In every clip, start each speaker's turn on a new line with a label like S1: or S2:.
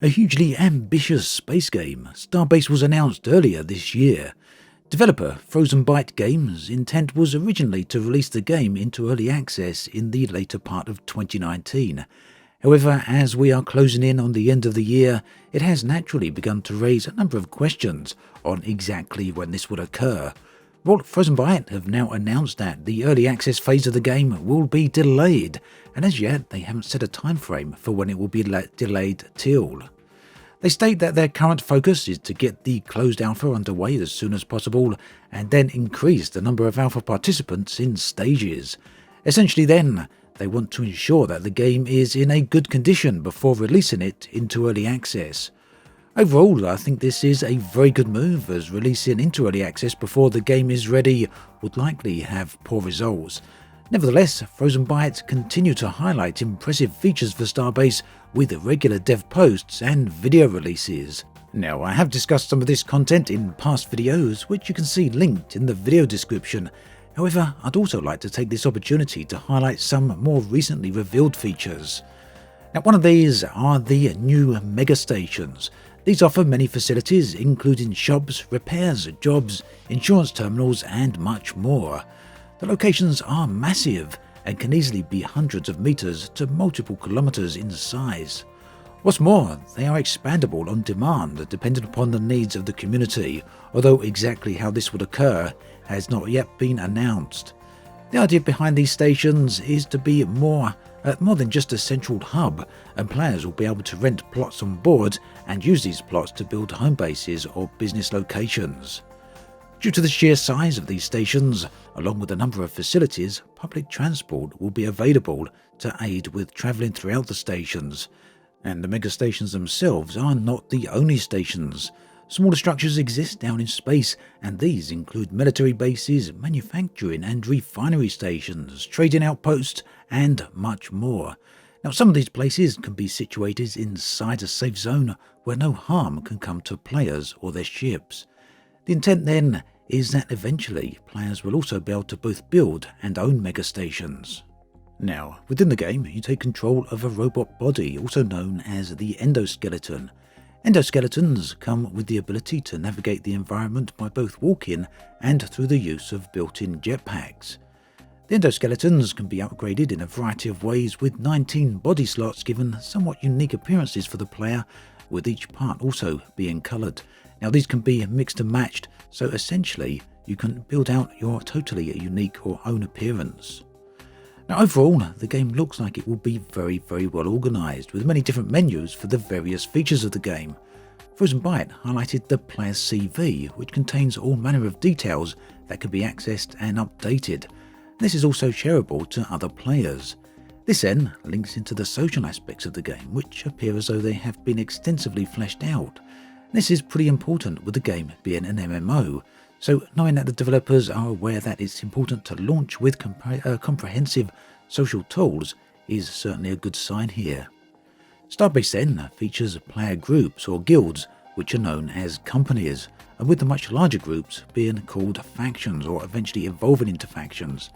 S1: A hugely ambitious space game, Starbase, was announced earlier this year. Developer Frozen Byte Games' intent was originally to release the game into early access in the later part of 2019. However, as we are closing in on the end of the year, it has naturally begun to raise a number of questions on exactly when this would occur. Well, Frozen Byte have now announced that the early access phase of the game will be delayed, and as yet they haven't set a time frame for when it will be delayed till. They state that their current focus is to get the closed alpha underway as soon as possible, and then increase the number of alpha participants in stages. Essentially then, they want to ensure that the game is in a good condition before releasing it into early access. Overall, I think this is a very good move, as releasing into early access before the game is ready would likely have poor results. Nevertheless, Frozen Byte continue to highlight impressive features for Starbase with regular dev posts and video releases. Now, I have discussed some of this content in past videos, which you can see linked in the video description. However, I'd also like to take this opportunity to highlight some more recently revealed features. Now, one of these are the new mega stations. These offer many facilities, including shops, repairs, jobs, insurance terminals, and much more. The locations are massive and can easily be hundreds of meters to multiple kilometers in size. What's more, they are expandable on demand depending upon the needs of the community, although exactly how this would occur has not yet been announced. The idea behind these stations is to be more than just a central hub, and players will be able to rent plots on board and use these plots to build home bases or business locations. Due to the sheer size of these stations, along with the number of facilities, public transport will be available to aid with travelling throughout the stations. And the mega stations themselves are not the only stations. Smaller structures exist down in space, and these include military bases, manufacturing and refinery stations, trading outposts, and much more. Now, some of these places can be situated inside a safe zone where no harm can come to players or their ships. The intent then is that eventually players will also be able to both build and own mega stations. Now, within the game, you take control of a robot body, also known as the endoskeleton. Endoskeletons come with the ability to navigate the environment by both walking and through the use of built-in jetpacks. The endoskeletons can be upgraded in a variety of ways, with 19 body slots given somewhat unique appearances for the player, with each part also being coloured. Now, these can be mixed and matched, so essentially you can build out your totally unique or own appearance. Now, overall, the game looks like it will be very well organised, with many different menus for the various features of the game. Frozen Byte highlighted the player's CV, which contains all manner of details that can be accessed and updated. This is also shareable to other players. This then links into the social aspects of the game, which appear as though they have been extensively fleshed out. This is pretty important with the game being an MMO, so knowing that the developers are aware that it's important to launch with comprehensive social tools is certainly a good sign here. Starbase then features player groups or guilds, which are known as companies, and with the much larger groups being called factions or eventually evolving into factions.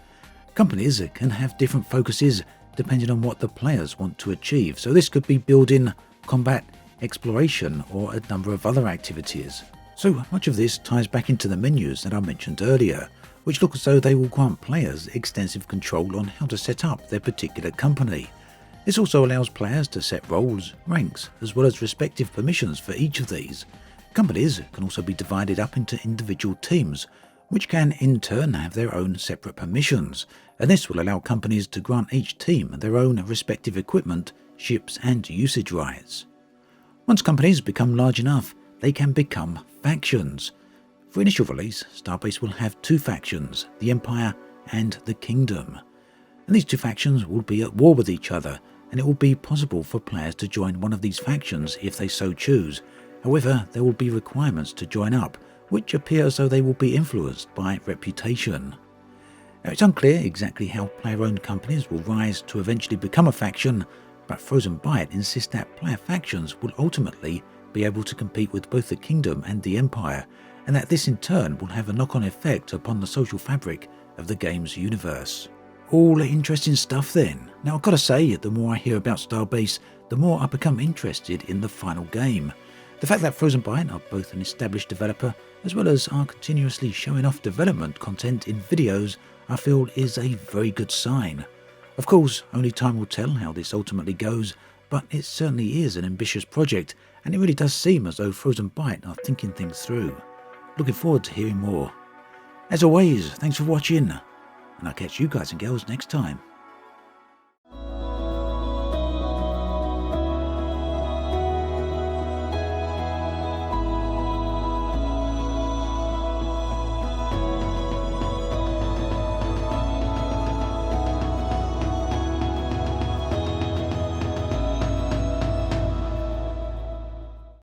S1: Companies can have different focuses depending on what the players want to achieve, so this could be building, combat, exploration, or a number of other activities. So much of this ties back into the menus that I mentioned earlier, which look as though they will grant players extensive control on how to set up their particular company. This also allows players to set roles, ranks, as well as respective permissions for each of these. Companies can also be divided up into individual teams, which can in turn have their own separate permissions, and this will allow companies to grant each team their own respective equipment, ships, and usage rights. Once companies become large enough, they can become factions. For initial release, Starbase will have two factions, the Empire and the Kingdom. And these two factions will be at war with each other, and it will be possible for players to join one of these factions if they so choose. However, there will be requirements to join up, which appear as though they will be influenced by reputation. Now, it's unclear exactly how player-owned companies will rise to eventually become a faction, but Frozen Byte insists that player factions will ultimately be able to compete with both the Kingdom and the Empire, and that this in turn will have a knock-on effect upon the social fabric of the game's universe. All interesting stuff then. Now I've got to say, the more I hear about Starbase, the more I become interested in the final game. The fact that Frozen Byte are both an established developer, as well as are continuously showing off development content in videos, I feel is a very good sign. Of course, only time will tell how this ultimately goes, but it certainly is an ambitious project, and it really does seem as though Frozen Byte are thinking things through. Looking forward to hearing more. As always, thanks for watching, and I'll catch you guys and girls next time.